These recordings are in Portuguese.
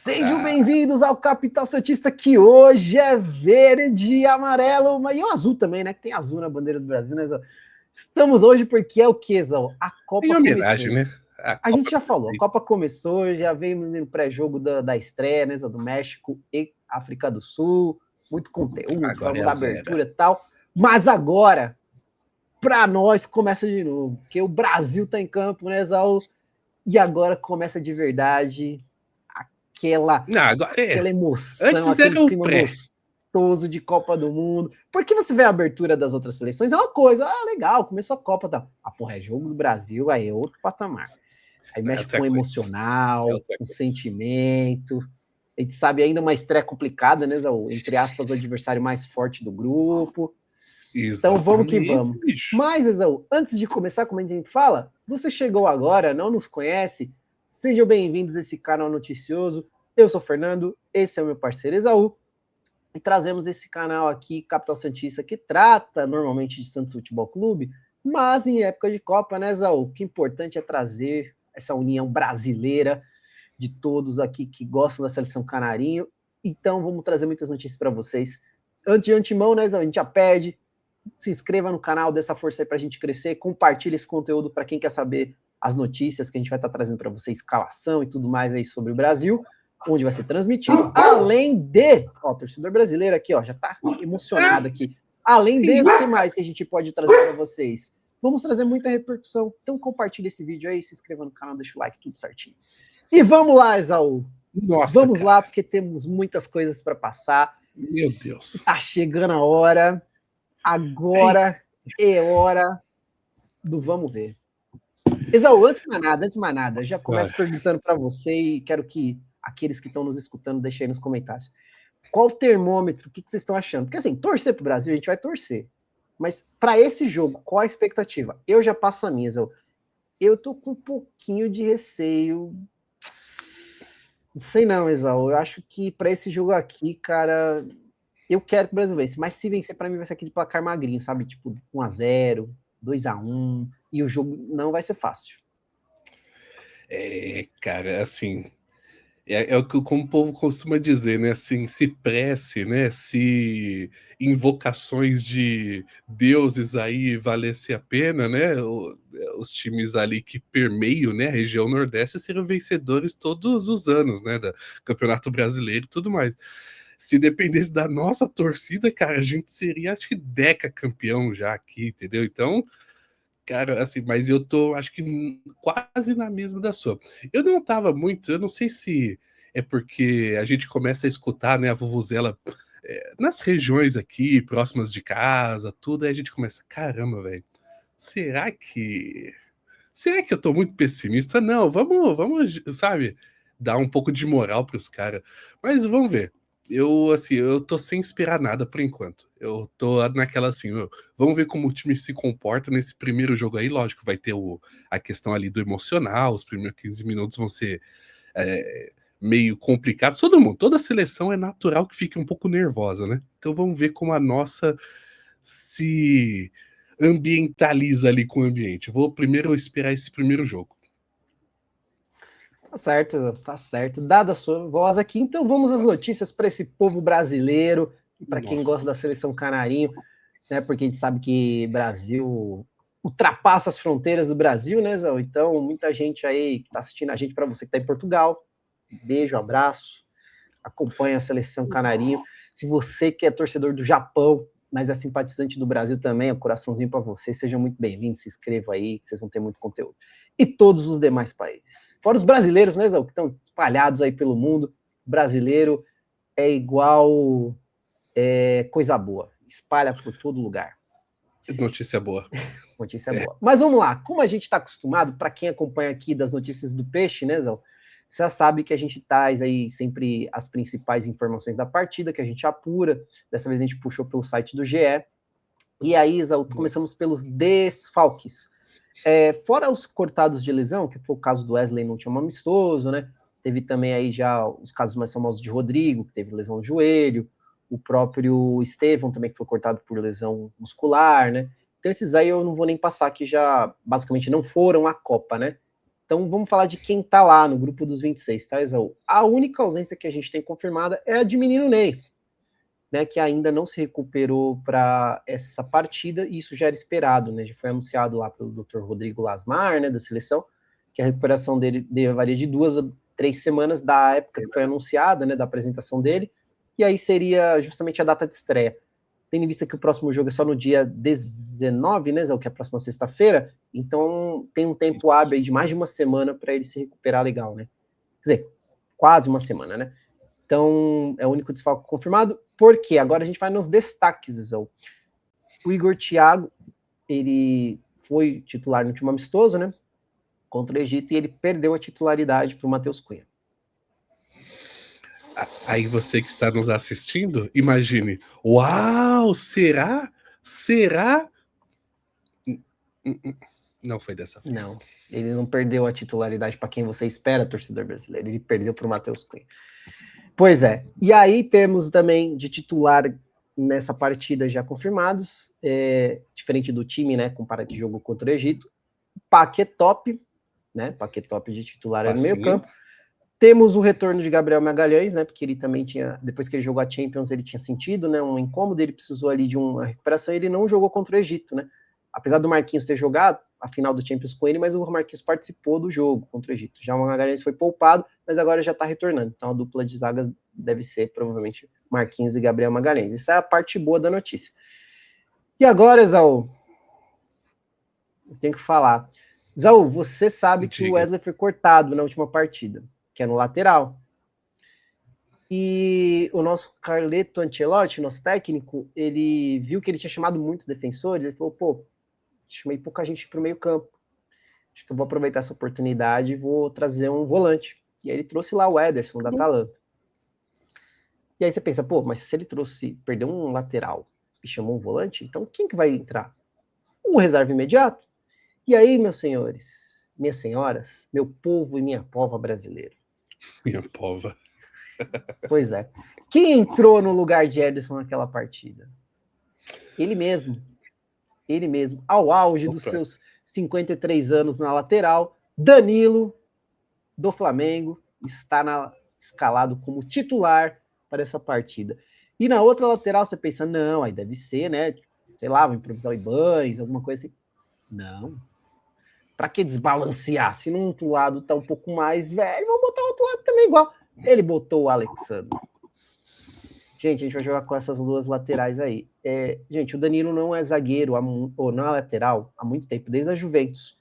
Sejam bem-vindos ao Capital Santista, que hoje é verde e amarelo, mas e o azul também, né? Que tem azul na bandeira do Brasil, né, Zão? Estamos hoje porque é o quê, Zão? A Copa em homenagem, começou. né? A gente já falou, a Copa começou, já veio no pré-jogo da estreia, né, Zão? Do México e África do Sul, muito conteúdo, Agora vamos é dar abertura e tal. Mas agora, para nós, começa de novo, porque o Brasil tá em campo, né, Zão? E agora começa de verdade aquela emoção, Antes aquele era o clima pré. gostoso de Copa do Mundo. Porque você vê a abertura das outras seleções, é uma coisa, legal, começou a Copa, tá? Porra, é jogo do Brasil, aí é outro patamar. Aí É mexe outra com o coisa. emocional, com o Coisa. sentimento. A gente sabe ainda uma estreia complicada, né, Zé? Entre aspas, o adversário mais forte do grupo. Então vamos que vamos. Mas, Exaú, antes de começar, como a gente fala, você chegou agora, não nos conhece, sejam bem-vindos a esse canal noticioso. Eu sou o Fernando, esse é o meu parceiro Exaú, e trazemos esse canal aqui, Capital Santista, que trata normalmente de Santos Futebol Clube, mas em época de Copa, né, Exaú? O que é importante é trazer essa união brasileira de todos aqui que gostam da seleção canarinho. Então vamos trazer muitas notícias para vocês. De antemão, né, Exaú? A gente já pede, se inscreva no canal, dê essa força aí para a gente crescer, compartilhe esse conteúdo para quem quer saber as notícias que a gente vai estar trazendo para você, escalação e tudo mais aí sobre o Brasil, onde vai ser transmitido, além de, ó, o torcedor brasileiro aqui, ó, já tá emocionado aqui, além de, o que mais que a gente pode trazer para vocês? Vamos trazer muita repercussão, então compartilhe esse vídeo aí, se inscreva no canal, deixa o like, tudo certinho. E vamos lá, Exaú. Nossa, vamos lá, porque temos muitas coisas para passar. Meu Deus. Tá chegando a hora. Agora é hora do vamos ver. Exaú, antes de mais nada, já começo perguntando para você e quero que aqueles que estão nos escutando deixem aí nos comentários. Qual o termômetro? O que vocês estão achando? Porque assim, torcer para o Brasil, a gente vai torcer. Mas para esse jogo, qual a expectativa? Eu já passo a minha, Exaú. Eu tô com um pouquinho de receio. Não sei não, Exaú. Eu acho que para esse jogo aqui, cara, eu quero que o Brasil vence, mas se vencer, para mim vai ser aquele placar magrinho, sabe? Tipo 1-0, 2-1, e o jogo não vai ser fácil. Cara, assim, é o que como o povo costuma dizer, né? Assim, se prece, né? Se invocações de deuses aí valesse a pena, né? Os times ali que permeiam, né, a região Nordeste seriam vencedores todos os anos, né? Do Campeonato Brasileiro e tudo mais. Se dependesse da nossa torcida, cara, a gente seria, acho que, decacampeão já aqui, entendeu? Então, cara, assim, mas eu tô, acho que quase na mesma da sua. Eu não tava muito, eu não sei se é porque a gente começa a escutar, né, a vuvuzela nas regiões aqui, próximas de casa, tudo, aí a gente começa, caramba, velho, será que... Será que eu tô muito pessimista? Não, vamos, sabe, dar um pouco de moral pros caras. Mas vamos ver. Assim, eu tô sem esperar nada por enquanto. Eu tô naquela assim, vamos ver como o time se comporta nesse primeiro jogo aí. Lógico, vai ter a questão ali do emocional, os primeiros 15 minutos vão ser meio complicados. Todo mundo, toda a seleção é natural que fique um pouco nervosa, né? Então vamos ver como a nossa se ambientaliza ali com o ambiente. Vou primeiro esperar esse primeiro jogo. Tá certo, tá certo. Dada a sua voz aqui, então vamos às notícias para esse povo brasileiro, para quem gosta da seleção canarinho, né? Porque a gente sabe que Brasil ultrapassa as fronteiras do Brasil, né, Zé? Então, muita gente aí que tá assistindo a gente, para você que tá em Portugal, beijo, abraço, acompanha a seleção canarinho. Se você que é torcedor do Japão, mas é simpatizante do Brasil também, um coraçãozinho para você, sejam muito bem-vindos, se inscrevam aí, que vocês vão ter muito conteúdo. E todos os demais países. Fora os brasileiros, né, Zé, que estão espalhados aí pelo mundo. Brasileiro é igual coisa boa, espalha por todo lugar. Notícia boa. Notícia boa. Mas vamos lá, como a gente está acostumado, para quem acompanha aqui das notícias do Peixe, né, Zé, você já sabe que a gente traz aí sempre as principais informações da partida, que a gente apura. Dessa vez a gente puxou pelo site do GE. E aí, Zé, começamos pelos desfalques. Fora os cortados de lesão, que foi o caso do Wesley no último amistoso, né? Teve também aí já os casos mais famosos de Rodrigo, que teve lesão no joelho, o próprio Estevão também, que foi cortado por lesão muscular, né? Então esses aí eu não vou nem passar, que já basicamente não foram à Copa, né? Então vamos falar de quem tá lá no grupo dos 26, tá, Exaú? A única ausência que a gente tem confirmada é a de menino Ney, né, que ainda não se recuperou para essa partida, e isso já era esperado, né? Já foi anunciado lá pelo Dr. Rodrigo Lasmar, né, da seleção, que a recuperação dele levaria de 2 a 3 semanas da época que foi anunciada, né, da apresentação dele, e aí seria justamente a data de estreia. Tendo em vista que o próximo jogo é só no dia 19, né, que é a próxima sexta-feira, então tem um tempo hábil aí de mais de uma semana para ele se recuperar legal, né? Quer dizer, quase uma semana, né? Então, é o único desfalque confirmado. Por quê? Agora a gente vai nos destaques, Zão. O Igor Thiago, ele foi titular no último amistoso, né? Contra o Egito, e ele perdeu a titularidade para o Matheus Cunha. Aí você que está nos assistindo, imagine, uau, será? Será? Não foi dessa vez. Não, ele não perdeu a titularidade para quem você espera, torcedor brasileiro, ele perdeu para o Matheus Cunha. Pois é, e aí temos também de titular nessa partida já confirmados, diferente do time, né, comparado que jogou contra o Egito, Paquetop, né, Paquetop de titular no meio campo. Temos o retorno de Gabriel Magalhães, né, porque ele também tinha, depois que ele jogou a Champions, ele tinha sentido, né, um incômodo, ele precisou ali de uma recuperação, ele não jogou contra o Egito, né, apesar do Marquinhos ter jogado a final do Champions com ele, mas o Marquinhos participou do jogo contra o Egito. Já o Magalhães foi poupado, mas agora já tá retornando, então a dupla de zagas deve ser, provavelmente, Marquinhos e Gabriel Magalhães. Essa é a parte boa da notícia. E agora, Exaú, eu tenho que falar. Exaú, você sabe que o Wesley foi cortado na última partida, que é no lateral. E o nosso Carleto Ancelotti, nosso técnico, ele viu que ele tinha chamado muitos defensores, ele falou, pô, chamei pouca gente para o meio campo. Acho que eu vou aproveitar essa oportunidade e vou trazer um volante. E aí ele trouxe lá o Ederson, da Atalanta. E aí você pensa, pô, mas se ele perdeu um lateral e chamou um volante, então quem que vai entrar? O reserva imediato? E aí, meus senhores, minhas senhoras, meu povo e minha pova brasileiro. Minha pova. Pois é. Quem entrou no lugar de Ederson naquela partida? Ele mesmo. Ele mesmo, ao auge dos seus 53 anos na lateral, Danilo, do Flamengo, está escalado como titular para essa partida. E na outra lateral você pensa, não, aí deve ser, né? Sei lá, vou improvisar o Ibanez, alguma coisa assim. Não. Para que desbalancear? Se num outro lado tá um pouco mais velho, vamos botar o outro lado também igual. Ele botou o Alexandre. Gente, a gente vai jogar com essas duas laterais aí. Gente, o Danilo não é zagueiro, ou não é lateral, há muito tempo, desde a Juventus.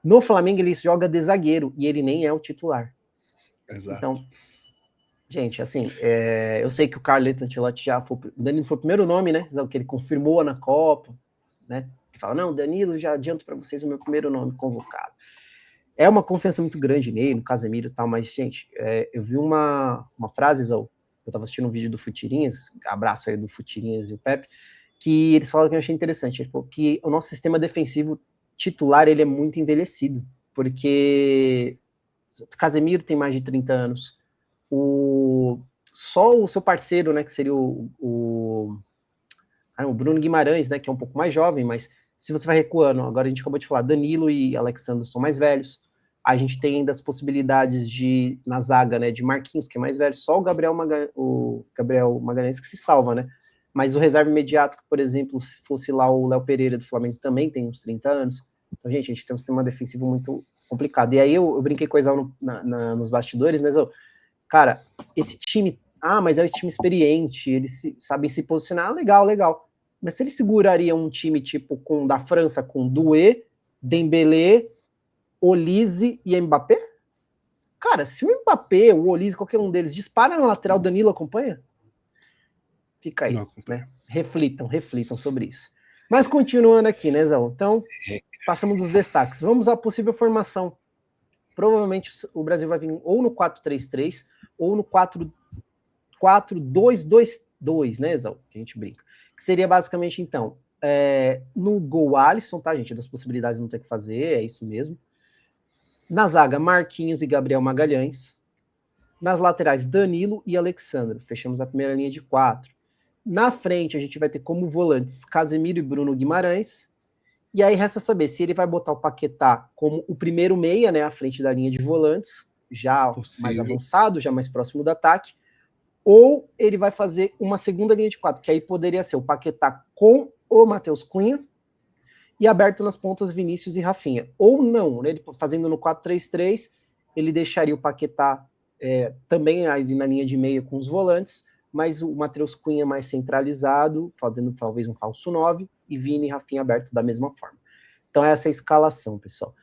No Flamengo ele joga de zagueiro, e ele nem é o titular. Exato. Então, gente, assim, eu sei que o Carleto Ancelotti o Danilo foi o primeiro nome, né, que ele confirmou na Copa, né, ele fala, não, Danilo, já adianto para vocês o meu primeiro nome convocado. É uma confiança muito grande nele, no Casemiro e tal, mas, gente, eu vi uma frase, Zão, eu estava assistindo um vídeo do Futirinhas, abraço aí do Futirinhas e o Pepe, que eles falam que eu achei interessante, ele falou que o nosso sistema defensivo titular, ele é muito envelhecido, porque o Casemiro tem mais de 30 anos, só o seu parceiro, né, que seria o Bruno Guimarães, né, que é um pouco mais jovem, mas se você vai recuando, agora a gente acabou de falar, Danilo e Alexandre são mais velhos, a gente tem ainda as possibilidades na zaga, né, de Marquinhos, que é mais velho, só o Gabriel Magalhães que se salva, né, mas o reserva imediato, por exemplo, se fosse lá o Léo Pereira do Flamengo, também tem uns 30 anos, então, gente, a gente tem um sistema defensivo muito complicado, e aí eu brinquei com o Exal nos bastidores, né, Exal? Cara, esse time, mas é um time experiente, eles sabem se posicionar, legal, mas se ele seguraria um time tipo da França, com Doué, Dembélé, Olise e Mbappé? Cara, se o Mbappé, o Olise, qualquer um deles dispara na lateral, Danilo acompanha? Fica aí, né? Reflitam sobre isso. Mas continuando aqui, né, Zão? Então, passamos dos destaques. Vamos à possível formação. Provavelmente o Brasil vai vir ou no 4-3-3 ou no 4-2-2-2, né, Zão? Que a gente brinca. Que seria basicamente, então, no gol Alisson, tá, gente? Das possibilidades não ter que fazer, é isso mesmo. Na zaga, Marquinhos e Gabriel Magalhães. Nas laterais, Danilo e Alexandre. Fechamos a primeira linha de 4. Na frente, a gente vai ter como volantes Casemiro e Bruno Guimarães. E aí resta saber se ele vai botar o Paquetá como o primeiro meia, né, à frente da linha de volantes, já mais avançado, já mais próximo do ataque, ou ele vai fazer uma segunda linha de 4, que aí poderia ser o Paquetá com o Matheus Cunha e aberto nas pontas Vinícius e Rafinha. Ou não, né, ele fazendo no 4-3-3, ele deixaria o Paquetá também ali na linha de meio com os volantes, mas o Matheus Cunha mais centralizado, fazendo talvez um falso 9, e Vini e Rafinha abertos da mesma forma. Então essa é a escalação, pessoal.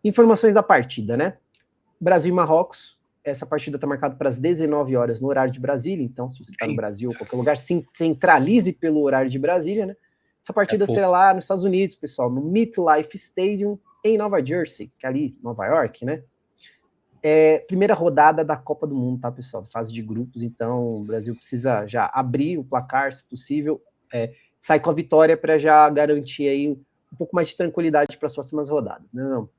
Informações da partida, né? Brasil e Marrocos, essa partida está marcada para as 19 horas no horário de Brasília, então se você está no Brasil ou qualquer lugar, centralize pelo horário de Brasília, né? Essa partida será lá nos Estados Unidos, pessoal, no MetLife Stadium, em Nova Jersey, que é ali, Nova York, né? Primeira rodada da Copa do Mundo, tá, pessoal? Fase de grupos, então o Brasil precisa já abrir o placar, se possível, sair com a vitória para já garantir aí um pouco mais de tranquilidade para as próximas rodadas, né? Não.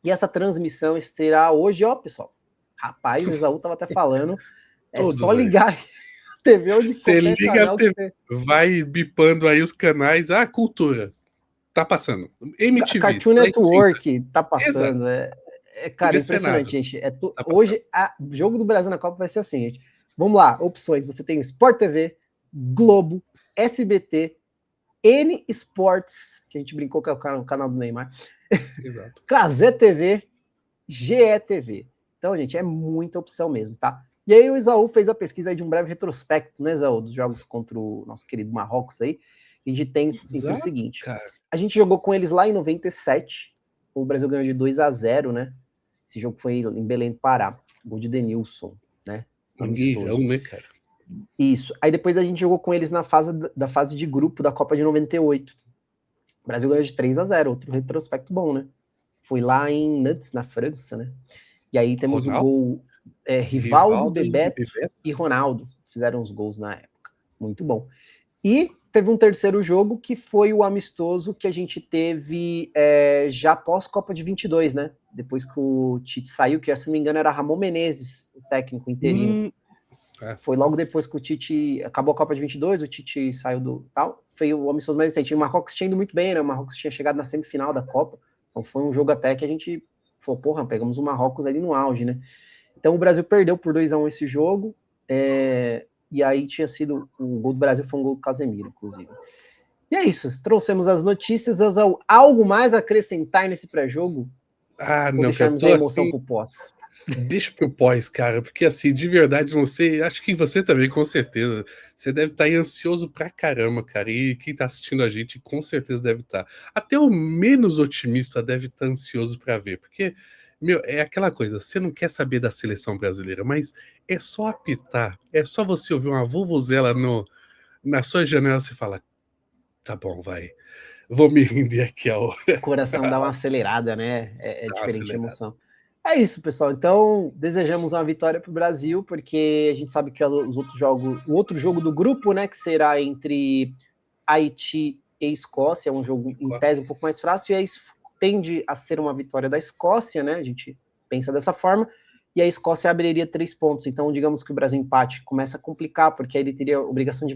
E essa transmissão será hoje, ó, pessoal. Rapaz, o Exaú estava até falando, só ligar a TV onde você liga canal a TV, vai bipando aí os canais, cultura, tá passando. MTV. Cartoon Network tá passando, cara, impressionante, gente. Hoje, o jogo do Brasil na Copa vai ser assim, gente. Vamos lá, opções. Você tem o Sport TV, Globo, SBT, N Sports, que a gente brincou que é o canal do Neymar. Exato. Cazé TV, GETV. Então, gente, é muita opção mesmo, tá? E aí o Exaú fez a pesquisa aí de um breve retrospecto, né, Exaú, dos jogos contra o nosso querido Marrocos aí. E a gente tem o seguinte. Cara. A gente jogou com eles lá em 97. O Brasil ganhou de 2-0, né? Esse jogo foi em Belém do Pará. Gol de Denilson, né? Amistoso, né, cara? Isso. Aí depois a gente jogou com eles na fase de grupo da Copa de 98. O Brasil ganhou de 3-0, outro retrospecto bom, né? Foi lá em Nantes, na França, né? E aí temos o gol Rivaldo, Bebeto e Ronaldo. Fizeram os gols na época. Muito bom. E teve um terceiro jogo que foi o amistoso que a gente teve já pós-Copa de 22, né? Depois que o Tite saiu, que se não me engano era Ramon Menezes, o técnico interino. Foi logo depois que o Tite acabou a Copa de 22, o Tite saiu do tal. Foi o amistoso mais recente. O Marrocos tinha ido muito bem, né? O Marrocos tinha chegado na semifinal da Copa. Então foi um jogo até que a gente falou, porra, pegamos o Marrocos ali no auge, né? Então o Brasil perdeu por 2-1 esse jogo. E aí tinha sido, o gol do Brasil foi um gol do Casemiro, inclusive. E é isso, trouxemos as notícias, algo mais a acrescentar nesse pré-jogo? Não, deixarmos a emoção assim, pro pós. Deixa pro pós, cara, porque assim, de verdade, não sei, acho que você também, com certeza, você deve estar aí ansioso pra caramba, cara, e quem tá assistindo a gente, com certeza deve estar. Até o menos otimista deve estar ansioso pra ver, porque... Meu, é aquela coisa, você não quer saber da seleção brasileira, mas é só apitar, é só você ouvir uma vuvuzela na sua janela, você fala, tá bom, vai, vou me render aqui ao... O coração dá uma acelerada, né? É diferente a emoção. É isso, pessoal. Então, desejamos uma vitória para o Brasil, porque a gente sabe que o outro jogo do grupo, né, que será entre Haiti e Escócia, é um jogo em tese um pouco mais fácil, e tende a ser uma vitória da Escócia, né? A gente pensa dessa forma, e a Escócia abriria 3 pontos. Então, digamos que o Brasil empate começa a complicar, porque aí ele teria a obrigação de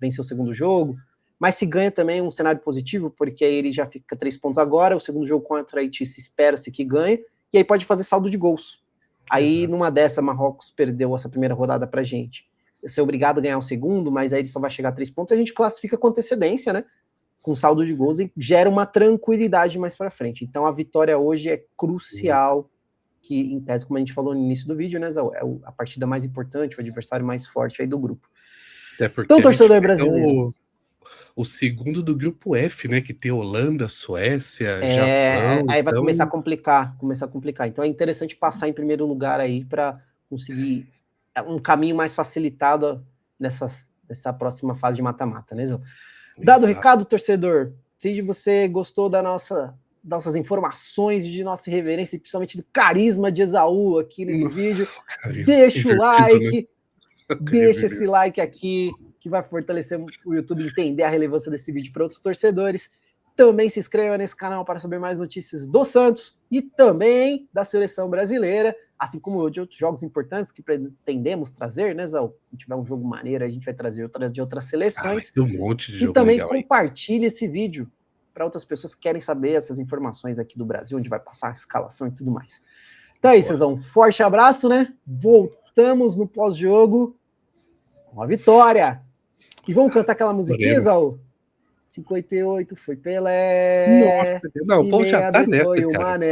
vencer o segundo jogo, mas se ganha também um cenário positivo, porque aí ele já fica 3 pontos agora, o segundo jogo contra a Haiti se espera-se que ganhe, e aí pode fazer saldo de gols. Aí, exato, numa dessa, Marrocos perdeu essa primeira rodada pra gente. Ser obrigado a ganhar o segundo, mas aí ele só vai chegar a 3 pontos, a gente classifica com antecedência, né? Com saldo de gols, e gera uma tranquilidade mais para frente. Então a vitória hoje é crucial, sim, que em tese, como a gente falou no início do vídeo, né, Zé, é a partida mais importante, o adversário mais forte aí do grupo. Até porque então, torcedor brasileiro. O segundo do grupo F, né, que tem Holanda, Suécia, Japão. Aí vai começar a complicar. Então é interessante passar em primeiro lugar aí para conseguir um caminho mais facilitado nessa próxima fase de mata-mata, né, Zé? Dado o recado, torcedor, se você gostou nossas informações, de nossa reverência, principalmente do carisma de Exaú aqui nesse vídeo, deixa o like, né? Deixa esse like aqui, que vai fortalecer o YouTube entender a relevância desse vídeo para outros torcedores. Também se inscreva nesse canal para saber mais notícias do Santos e também da seleção brasileira, assim como de outros jogos importantes que pretendemos trazer, né, Zé? Se tiver um jogo maneiro, a gente vai trazer de outras seleções. Tem um monte de jogo e também legal compartilhe esse vídeo para outras pessoas que querem saber essas informações aqui do Brasil, onde vai passar a escalação e tudo mais. Então é isso, Cezão. Forte abraço, né? Voltamos no pós-jogo com a vitória. E vamos cantar aquela musiquinha, Zaú? 58 foi Pelé. Nossa, não, o povo já tá nessa, cara. Mané.